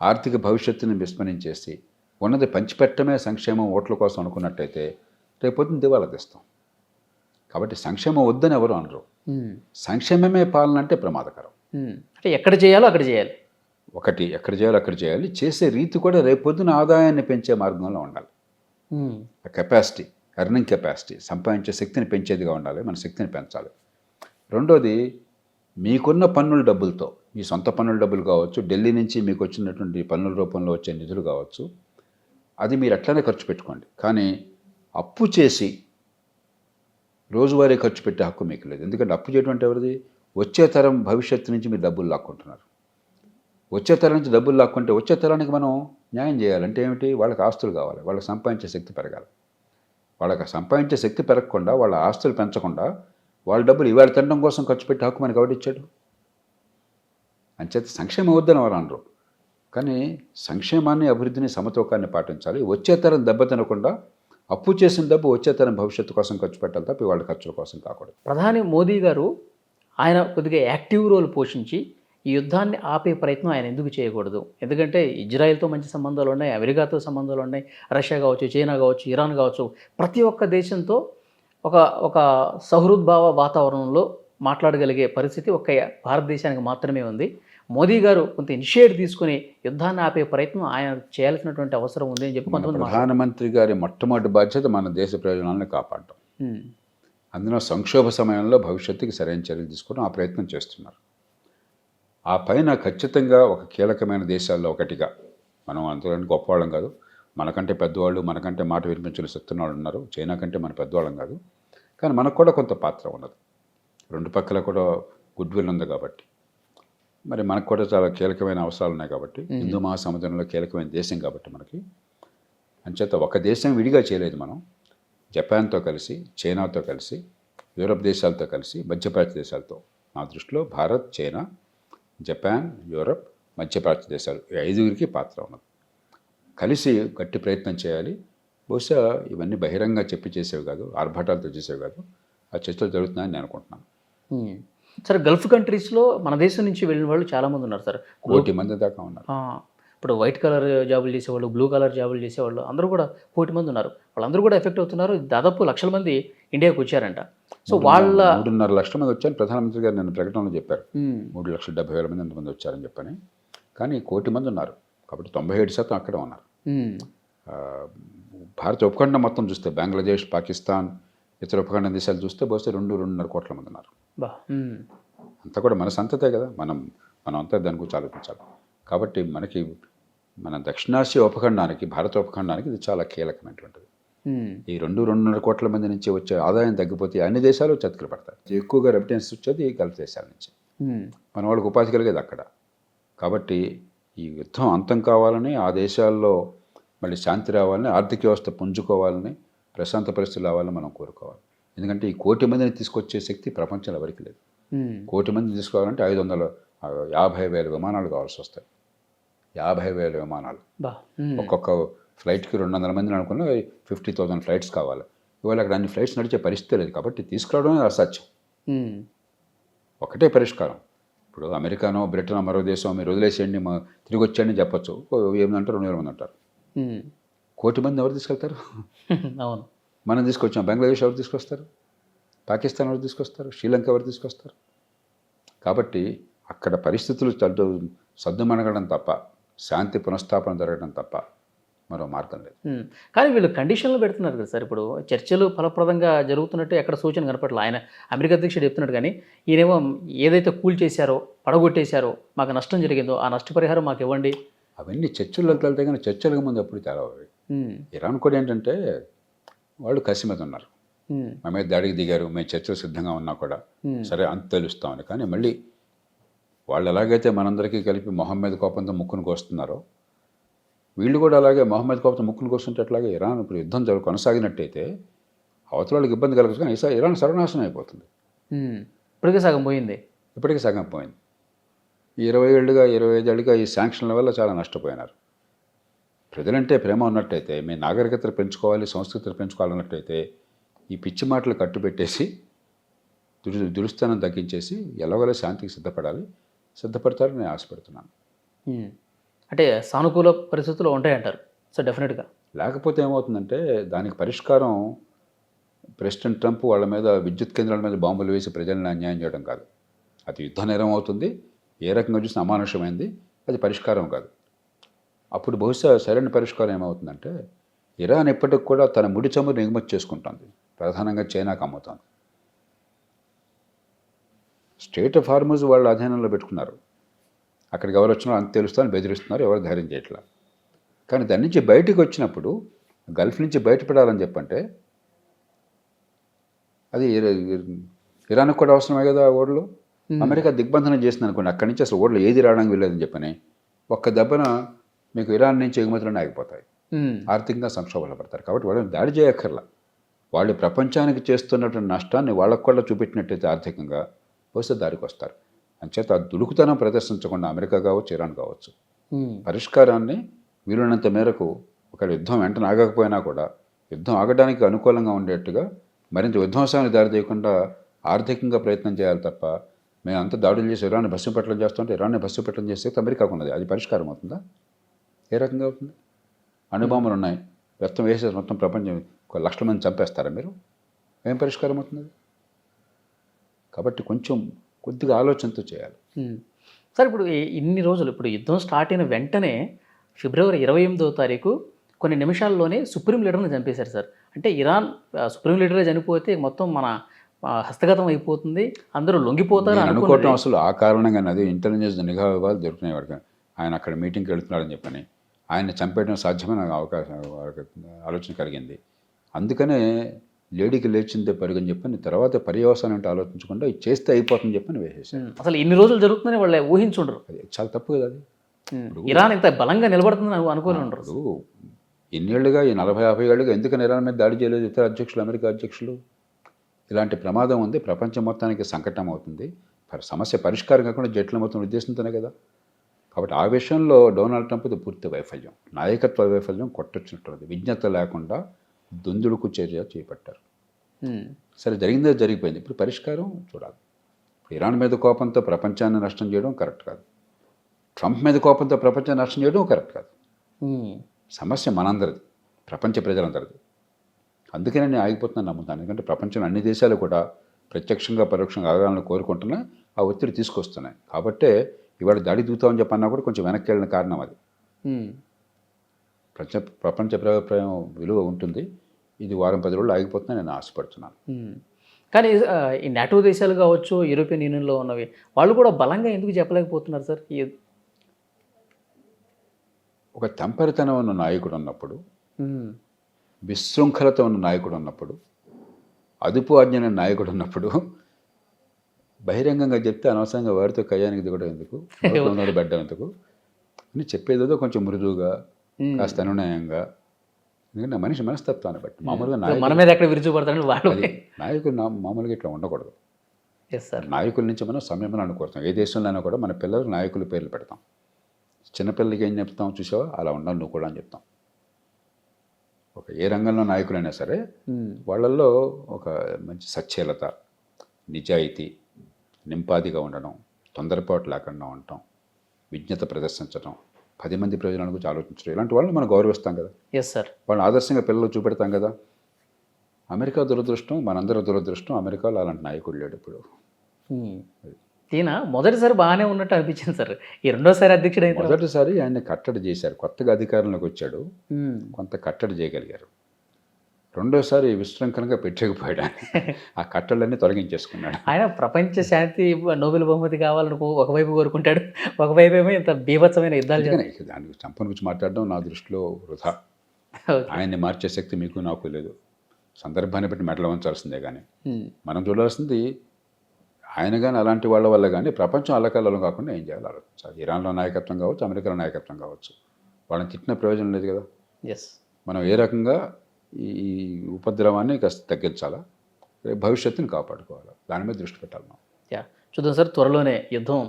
ఆర్థిక భవిష్యత్తుని విస్మరించేసి ఉన్నది పంచిపెట్టమే సంక్షేమం ఓట్ల కోసం అనుకున్నట్టయితే రేపొద్దున దివాలా తీస్తాం. కాబట్టి సంక్షేమం వద్దని ఎవరు అనరు. సంక్షేమమే పాలన అంటే ప్రమాదకరం. అంటే ఎక్కడ చేయాలో అక్కడ చేయాలి. ఒకటి, ఎక్కడ చేయాలో అక్కడ చేయాలి. చేసే రీతి కూడా రేపొద్దున ఆదాయాన్ని పెంచే మార్గంలో ఉండాలి. కెపాసిటీ, ఎర్నింగ్ కెపాసిటీ, సంపాదించే శక్తిని పెంచేదిగా ఉండాలి. మన శక్తిని పెంచాలి. రెండోది, మీకున్న పన్నుల డబ్బులతో, మీ సొంత పన్నుల డబ్బులు కావచ్చు, ఢిల్లీ నుంచి మీకు వచ్చినటువంటి పన్నుల రూపంలో వచ్చే నిధులు కావచ్చు, అది మీరు అట్లనే ఖర్చు పెట్టుకోండి. కానీ అప్పు చేసి రోజువారీ ఖర్చు పెట్టే హక్కు మీకు లేదు. ఎందుకంటే అప్పు చేయడం అంటే ఎవరిది? వచ్చే తరం భవిష్యత్తు నుంచి మీరు డబ్బులు లాక్కుంటున్నారు. వచ్చే తరం నుంచి డబ్బులు లాక్కుంటే వచ్చే తరానికి మనం న్యాయం చేయాలంటే ఏమిటి? వాళ్ళకి ఆస్తులు కావాలి, వాళ్ళకి సంపాదించే శక్తి పెరగాలి. వాళ్ళకి సంపాదించే శక్తి పెరగకుండా, వాళ్ళ ఆస్తులు పెంచకుండా, వాళ్ళ డబ్బులు ఇవాళ తినడం కోసం ఖర్చు పెట్టి హక్కు మనకి ఎవడిచ్చాడు? అంచేత సంక్షేమం వద్దని వారు అనరు, కానీ సంక్షేమాన్ని, అభివృద్ధిని, సమతూకాన్ని పాటించాలి. వచ్చే తరం దెబ్బతినకుండా అప్పు చేసిన డబ్బు వచ్చే తరం భవిష్యత్తు కోసం ఖర్చు పెట్టాలి తప్ప వాళ్ళ ఖర్చుల కోసం కాకూడదు. ప్రధాని మోదీ గారు ఆయన కొద్దిగా యాక్టివ్ రోల్ పోషించి ఈ యుద్ధాన్ని ఆపే ప్రయత్నం ఆయన ఎందుకు చేయకూడదు? ఎందుకంటే ఇజ్రాయెల్తో మంచి సంబంధాలు ఉన్నాయి, అమెరికాతో సంబంధాలు ఉన్నాయి, రష్యా కావచ్చు, చైనా కావచ్చు, ఇరాన్ కావచ్చు, ప్రతి ఒక్క దేశంతో ఒక ఒక సహృద్భావ వాతావరణంలో మాట్లాడగలిగే పరిస్థితి ఒక్క భారతదేశానికి మాత్రమే ఉంది. మోదీ గారు కొంత ఇనిషియేట్ తీసుకుని యుద్ధాన్ని ఆపే ప్రయత్నం ఆయన చేయాల్సినటువంటి అవసరం ఉంది అని చెప్పి కొంతమంది ప్రధానమంత్రి గారి మొట్టమొదటి బాధ్యత మన దేశ ప్రయోజనాలను కాపాడటం. అందులో సంక్షోభ సమయంలో భవిష్యత్తుకి సరైన చర్యలు తీసుకోవడం ఆ ప్రయత్నం చేస్తున్నారు. ఆ పైన ఖచ్చితంగా ఒక కీలకమైన దేశాల్లో ఒకటిగా, మనం అంతకంటే గొప్పవాళ్ళం కాదు, మనకంటే పెద్దవాళ్ళు, మనకంటే మాట వినిపించిన శక్తున్న వాళ్ళు ఉన్నారు, చైనా కంటే మన పెద్దవాళ్ళం కాదు, కానీ మనకు కూడా కొంత పాత్ర ఉన్నది. రెండు పక్కల కూడా గుడ్ విల్ ఉంది కాబట్టి, మరి మనకు కూడా చాలా కీలకమైన అవసరాలు ఉన్నాయి కాబట్టి, హిందూ మహాసముద్రంలో కీలకమైన దేశం కాబట్టి మనకి, అంచేత ఒక దేశం విడిగా చేయలేదు మనం. జపాన్తో కలిసి, చైనాతో కలిసి, యూరప్ దేశాలతో కలిసి, మధ్యప్రాచ్య దేశాలతో, నా దృష్టిలో భారత్, చైనా, జపాన్, యూరప్, మధ్యప్రాచ్య దేశాలు ఈ ఐదుగురికి పాత్ర ఉన్నది. కలిసి గట్టి ప్రయత్నం చేయాలి. బహుశా ఇవన్నీ బహిరంగ చెప్పి చేసేవి కాదు, ఆర్భాటాలతో చేసేవి కాదు, ఆ చర్చలు జరుగుతున్నాయని నేను అనుకుంటున్నాను. సార్, గల్ఫ్ కంట్రీస్లో మన దేశం నుంచి వెళ్ళిన వాళ్ళు చాలామంది ఉన్నారు సార్, 1 కోటి మంది దాకా ఉన్నారు. ఇప్పుడు వైట్ కలర్ జాబులు చేసేవాళ్ళు, బ్లూ కలర్ జాబులు చేసేవాళ్ళు అందరూ కూడా 1 కోటి మంది ఉన్నారు. వాళ్ళందరూ కూడా ఎఫెక్ట్ అవుతున్నారు. దాదాపు 1,00,000 మంది ఇండియాకి వచ్చారంట. సో వాళ్ళ 3.5 లక్షల మంది వచ్చారని ప్రధానమంత్రి గారు నిన్న ప్రకటనలో చెప్పారు. 3,70,000 మంది ఎంతమంది వచ్చారని చెప్పని. కానీ 1 కోటి మంది ఉన్నారు కాబట్టి 97% అక్కడే ఉన్నారు. భారత ఉపఖండం మొత్తం చూస్తే, బంగ్లాదేశ్, పాకిస్తాన్, ఇతర ఉపఖండ దేశాలు చూస్తే బహుశా 2-2.5 కోట్ల మంది ఉన్నారు. అంతా కూడా మన సంతతే కదా, మనం అంతా దాని గురించి ఆలోచించాలి. కాబట్టి మనకి మన దక్షిణాసియా ఉపఖండానికి, భారత ఉపఖండానికి ఇది చాలా కీలకమైనటువంటిది. ఈ 2-2.5 కోట్ల మంది నుంచి వచ్చే ఆదాయం తగ్గిపోతే అన్ని దేశాలు చతికిలు పడతాయి. ఎక్కువగా రెమిటెన్స్ వచ్చేది గల్ఫ్ దేశాల నుంచి. మన వాళ్ళకి ఉపాధి కలిగేది అక్కడ. కాబట్టి ఈ యుద్ధం అంతం కావాలని, ఆ దేశాల్లో మళ్ళీ శాంతి రావాలని, ఆర్థిక వ్యవస్థ పుంజుకోవాలని, ప్రశాంత పరిస్థితులు రావాలని మనం కోరుకోవాలి. ఎందుకంటే ఈ 1 కోటి మందిని తీసుకొచ్చే శక్తి ప్రపంచంలో ఎవరికి లేదు. 1 కోటి మందిని తీసుకోవాలంటే 550,000 విమానాలు కావాల్సి వస్తాయి. 50,000 విమానాలు. ఒక్కొక్క ఫ్లైట్కి 200 మందిని అనుకున్న 50,000 ఫ్లైట్స్ కావాలి. ఇవాళ అక్కడ అన్ని ఫ్లైట్స్ నడిచే పరిస్థితి లేదు కాబట్టి తీసుకురావడమే అసాధ్యం. ఒకటే పరిష్కారం. ఇప్పుడు అమెరికానో, బ్రిటనో, మరో దేశం మీరు వదిలేసేయండి, తిరిగి వచ్చేయండి చెప్పచ్చు. 1,000 మంది అంటారు, 2,000 మంది అంటారు. 1 కోటి మంది ఎవరు తీసుకెళ్తారు? అవును, మనం తీసుకొచ్చాం. బంగ్లాదేశ్ ఎవరు తీసుకొస్తారు? పాకిస్తాన్ ఎవరు తీసుకొస్తారు? శ్రీలంక ఎవరు తీసుకొస్తారు? కాబట్టి అక్కడ పరిస్థితులు సద్దుమణగడం తప్ప, శాంతి పునఃస్థాపన జరగడం తప్ప మరో మార్గం లేదు. కానీ వీళ్ళు కండిషన్లు పెడుతున్నారు కదా సార్. ఇప్పుడు చర్చలు ఫలప్రదంగా జరుగుతున్నట్టు ఎక్కడ సూచన కనపడలేదు. ఆయన అమెరికా అధ్యక్షుడు చెప్తున్నాడు, కానీ ఈయనేమో ఏదైతే కూల్ చేశారో, పడగొట్టేశారో, మాకు నష్టం జరిగిందో ఆ నష్టపరిహారం మాకు ఇవ్వండి. అవన్నీ చర్చల్లోకి వెళ్తే కానీ చర్చలకు ముందు ఎప్పుడు తెలవవి. ఇరాన్ కూడా ఏంటంటే వాళ్ళు కసి మీద ఉన్నారు, మా మీద దాడికి దిగారు, మేము చర్చలు సిద్ధంగా ఉన్నా కూడా సరే అంత తెలుస్తామని. కానీ మళ్ళీ వాళ్ళు ఎలాగైతే మనందరికీ కలిపి మొహమ్మద్ కోపంతో ముక్కును కోస్తున్నారో, వీళ్ళు కూడా అలాగే మొహమ్మద్ కోపంతో ముక్కును కోస్తుంటే అట్లాగే ఇరాన్ ఇప్పుడు యుద్ధం కొనసాగినట్టయితే అవతల వాళ్ళకి ఇబ్బంది కలగచ్చు, కానీ ఇరాన్ సర్వనాశనం అయిపోతుంది. ఇప్పటికే సగం పోయింది. ఇప్పటికీ సగం పోయింది. 25 ఏళ్ళుగా ఈ శాంక్షన్ల వల్ల చాలా నష్టపోయినారు. ప్రజలంటే ప్రేమ ఉన్నట్టయితే, మీ నాగరికతలు పెంచుకోవాలి, సంస్కృతిని పెంచుకోవాలన్నట్టయితే ఈ పిచ్చి మాటలు కట్టుబెట్టేసి దురుస్థానం తగ్గించేసి ఎలాగోలా శాంతికి సిద్ధపడతారని నేను ఆశపడుతున్నాను. అంటే సానుకూల పరిస్థితులు ఉంటాయంటారు. సో డెఫినెట్గా. లేకపోతే ఏమవుతుందంటే దానికి పరిష్కారం ప్రెసిడెంట్ ట్రంప్ వాళ్ళ మీద, విద్యుత్ కేంద్రాల మీద బాంబులు వేసి ప్రజలను అన్యాయం చేయడం కాదు. అది యుద్ధ నేరం అవుతుంది, ఏ రకంగా చూసిన అమానుషమైంది, అది పరిష్కారం కాదు. అప్పుడు బహుశా సరైన పరిష్కారం ఏమవుతుందంటే, ఇరాన్ ఎప్పటికి కూడా తన ముడి చమురు ఎగుమతి చేసుకుంటుంది, ప్రధానంగా చైనాకు అమ్ముతుంది. స్టేట్ ఆఫ్ హార్మూజ్ వాళ్ళ అధీనంలో పెట్టుకున్నారు. అక్కడికి ఎవరు వచ్చినా అంత తెలుస్తారని బెదిరిస్తున్నారు, ఎవరు ధైర్యం చేయట్లా. కానీ దాని నుంచి బయటకు వచ్చినప్పుడు, గల్ఫ్ నుంచి బయటపడాలని చెప్పంటే అది ఇరాన్కి కూడా అవసరమే కదా. ఓడలు అమెరికా దిగ్బంధనం చేసింది అనుకోండి, అక్కడి నుంచి అసలు ఓడలు ఏది రావడానికి వెళ్ళలేదని చెప్పని ఒక్క దెబ్బన మీకు ఇరాన్ నుంచి ఎగుమతులన్నీ ఆగిపోతాయి, ఆర్థికంగా సంక్షోభంలో పడతారు. కాబట్టి వాళ్ళని దాడి చేయక్కర్లా. వాళ్ళు ప్రపంచానికి చేస్తున్నటువంటి నష్టాన్ని వాళ్ళకు కూడా చూపెట్టినట్టయితే ఆర్థికంగా వస్తే దారికి వస్తారు. అంచేత ఆ దుడుకుతనం ప్రదర్శించకుండా అమెరికా కావచ్చు, ఇరాన్ కావచ్చు, పరిష్కారాన్ని వీలున్నంత మేరకు ఒక యుద్ధం వెంటనే ఆగకపోయినా కూడా యుద్ధం ఆగడానికి అనుకూలంగా ఉండేట్టుగా మరింత విధ్వంసానికి దారి తీయకుండా ఆర్థికంగా ప్రయత్నం చేయాలి తప్ప మేము అంతా దాడులు చేసి ఇరాన్ని భస్మపెట్టడం చేస్తుంటే ఇరాన్ని భస్మపెట్టడం చేస్తే అమెరికాకు ఉన్నది, అది పరిష్కారం అవుతుందా? ఏ రకంగా అవుతుంది? అణుబాంబులు ఉన్నాయి, వ్యర్థం వేసేసి మొత్తం ప్రపంచం లక్షల మంది చంపేస్తారా మీరు? ఏం పరిష్కారం అవుతుంది? కాబట్టి కొద్దిగా ఆలోచనతో చేయాలి. సార్ ఇప్పుడు ఇన్ని రోజులు ఇప్పుడు యుద్ధం స్టార్ట్ అయిన వెంటనే ఫిబ్రవరి 28వ తారీఖు కొన్ని నిమిషాల్లోనే సుప్రీం లీడర్ని చంపేశారు సార్. అంటే ఇరాన్ సుప్రీం లీడరే చనిపోతే మొత్తం మన హస్తగతం అయిపోతుంది, అందరూ లొంగిపోతారు అనుకోవటం అసలు ఆ కారణంగా అది ఇంటెలిజెన్స్ నిఘా విభాగాలు దొరుకుతున్నాయి వాడికి. ఆయన అక్కడ మీటింగ్కి వెళ్తున్నాడని చెప్పని ఆయన చంపేయడం సాధ్యమైన అవకాశం ఆలోచన కలిగింది. అందుకనే లేడీకి లేచిందే పరుగని చెప్పని తర్వాత పర్యవసానం అంటే ఆలోచించకుండా ఇది చేస్తే అయిపోతుందని చెప్పని వేసేసారు. అసలు ఇన్ని రోజులు జరుగుతుందని వాళ్ళు ఊహించుండరు. అది చాలా తప్పు కదా. అది ఇరాన్ ఇంత బలంగా నిలబడుతుందని అనుకోని ఉండరు. ఎన్నేళ్లుగా ఈ 40-50 ఏళ్ళుగా ఎందుకని ఇరాన్ మీద దాడి చేయలేదు ఇతర అధ్యక్షులు, అమెరికా అధ్యక్షులు? ఇలాంటి ప్రమాదం ఉంది, ప్రపంచం మొత్తానికి సంకటం అవుతుంది, సమస్య పరిష్కారం కాకుండా జట్ల మొత్తం ఉద్దేశంతోనే కదా. కాబట్టి ఆ విషయంలో డొనాల్డ్ ట్రంప్ ఇది పూర్తి వైఫల్యం, నాయకత్వ వైఫల్యం కొట్టొచ్చినట్టుంది. విజ్ఞత లేకుండా దుందుడుకు చర్య చేపట్టారు. సరే, జరిగిందే జరిగిపోయింది, ఇప్పుడు పరిష్కారం చూడాలి. ఇరాన్ మీద కోపంతో ప్రపంచాన్ని నష్టం చేయడం కరెక్ట్ కాదు, ట్రంప్ మీద కోపంతో ప్రపంచాన్ని నష్టం చేయడం కరెక్ట్ కాదు. సమస్య మనందరిది, ప్రపంచ ప్రజలందరిది. అందుకనే నేను ఆగిపోతున్నాను నమ్ముతాను. ఎందుకంటే ప్రపంచంలో అన్ని దేశాలు కూడా ప్రత్యక్షంగా పరోక్షంగా ఆగాలని కోరుకుంటున్నా, ఆ ఒత్తిడి తీసుకొస్తున్నాయి. కాబట్టే ఇవాళ దాడి దూతామని చెప్పన్నా కూడా కొంచెం వెనక్కి వెళ్ళిన కారణం అది. ప్రపంచ అభిప్రాయం విలువ ఉంటుంది. ఇది 10 రోజులు ఆగిపోతుందని నేను ఆశపడుతున్నాను. కానీ ఈ నాటో దేశాలు కావచ్చు, యూరోపియన్ యూనియన్లో ఉన్నవి, వాళ్ళు కూడా బలంగా ఎందుకు చెప్పలేకపోతున్నారు సార్? ఒక తంపరితనం ఉన్న నాయకుడు ఉన్నప్పుడు, విశృంఖలత ఉన్న నాయకుడు ఉన్నప్పుడు, అదుపు ఆజ్ఞన నాయకుడు ఉన్నప్పుడు బహిరంగంగా చెప్తే అనవసరంగా వారితో కయ్యానికి దిగడం ఎందుకు, ఉన్నాడు బెడ్డం ఎందుకు అని చెప్పేదేదో కొంచెం మృదువుగా, కాస్త అనునయంగా. ఎందుకంటే మనిషి మనస్తత్వాన్ని బట్టి మామూలుగా నాయకులు మామూలుగా ఇట్లా ఉండకూడదు. నాయకుల నుంచి మనం సంయమనం అనుకుంటాం. ఏ దేశంలోనైనా కూడా మన పిల్లలకు నాయకుల పేర్లు పెడతాం. చిన్నపిల్లలకి ఏం చెప్తాం, చూసావా అలా ఉండాలి నువ్వు కూడా అని చెప్తాం. ఒక ఏ రంగంలో నాయకులైనా సరే వాళ్ళల్లో ఒక మంచి సచ్ఛీలత, నిజాయితీ, నింపాదిగా ఉండడం, తొందరపాటు లేకుండా ఉండటం, విజ్ఞత ప్రదర్శించడం, 10 మంది ప్రయోజనాల గురించి ఆలోచించడం, ఇలాంటి వాళ్ళని మనం గౌరవిస్తాం కదా. వాళ్ళని ఆదర్శంగా పిల్లలు చూపెడతాం కదా. అమెరికా దురదృష్టం, మనందరూ దురదృష్టం, అమెరికాలో అలాంటి నాయకుడు లేడు ఇప్పుడు. ఈయన మొదటిసారి బాగానే ఉన్నట్టు అనిపించింది సార్. ఈ రెండోసారి అధ్యక్షుడు మొదటిసారి ఆయన కట్టడి చేశారు, కొత్తగా అధికారంలోకి వచ్చాడు, కొంత కట్టడి చేయగలిగారు. రెండోసారి విశృంఖలంగా పెట్టకపోయాడు, ఆ కట్టలన్నీ తొలగించేసుకున్నాడు. ఆయన ప్రపంచ శాంతి నోబెల్ బహుమతి కావాలని ఒకవైపు కోరుకుంటాడు, ఒకవైపు ఏమో ఇంత బీభత్సమైన యుద్ధాలు. దానికి చంపన గురించి మాట్లాడడం నా దృష్టిలో వృధా. ఆయన్ని మార్చే శక్తి మీకు నాకు లేదు. సందర్భాన్ని బట్టి మెడలు వంచాల్సిందే. కానీ మనం చూడాల్సింది ఆయన కానీ అలాంటి వాళ్ళ వల్ల కానీ ప్రపంచం అల్లకల్లోలం కాకుండా ఏం చేయాలి ఆలోచించాలి. ఇరాన్లో నాయకత్వం కావచ్చు, అమెరికాలో నాయకత్వం కావచ్చు, వాళ్ళని తిట్టిన ప్రయోజనం లేదు కదా. మనం ఏ రకంగా ఈ ఉపద్రవాన్ని కాస్త తగ్గించాలా, భవిష్యత్తుని కాపాడుకోవాలా, దాని మీద దృష్టి పెట్టాలి మనం. చూద్దాం సార్, త్వరలోనే యుద్ధం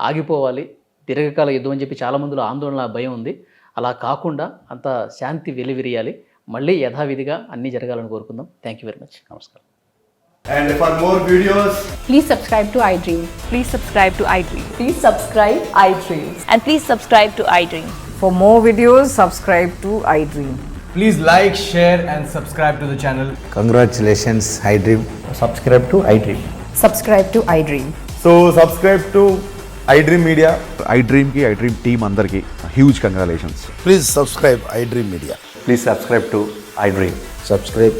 ఆగిపోవాలి, దీర్ఘకాల యుద్ధం అని చెప్పి చాలామందిలో ఆందోళన, భయం ఉంది. అలా కాకుండా అంత శాంతి వెలివిరియాలి, మళ్ళీ యథావిధిగా అన్నీ జరగాలని కోరుకుందాం. Thank you very much. నమస్కారం. And for more videos, please subscribe to iDream. Please subscribe to iDream. Please subscribe iDream. And please subscribe to iDream. For more videos, subscribe to iDream. please like, share and subscribe to the channel. Congratulations, iDream. Subscribe to iDream. Subscribe to iDream. So subscribe to iDream Media. iDream ki iDream team andarki huge congratulations. Please subscribe iDream Media. Please subscribe to iDream. Subscribe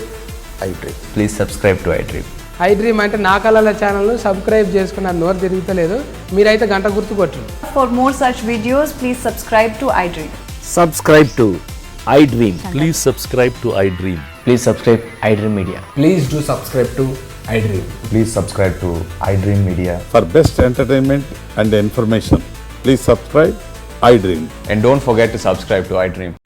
iDream. Please subscribe to iDream. iDream అంటే నా కళల ఛానల్ను subscribe చేసుకున్న నోరు తిరుగుతలేదు, మీరైతే గంట గుర్తు కొట్టండి. For more such videos, please subscribe to iDream. Subscribe to iDream. Please subscribe to iDream. Please subscribe iDream Media. Please do subscribe to iDream. Please subscribe to iDream Media. For best entertainment and information, please subscribe iDream. And don't forget to subscribe to iDream.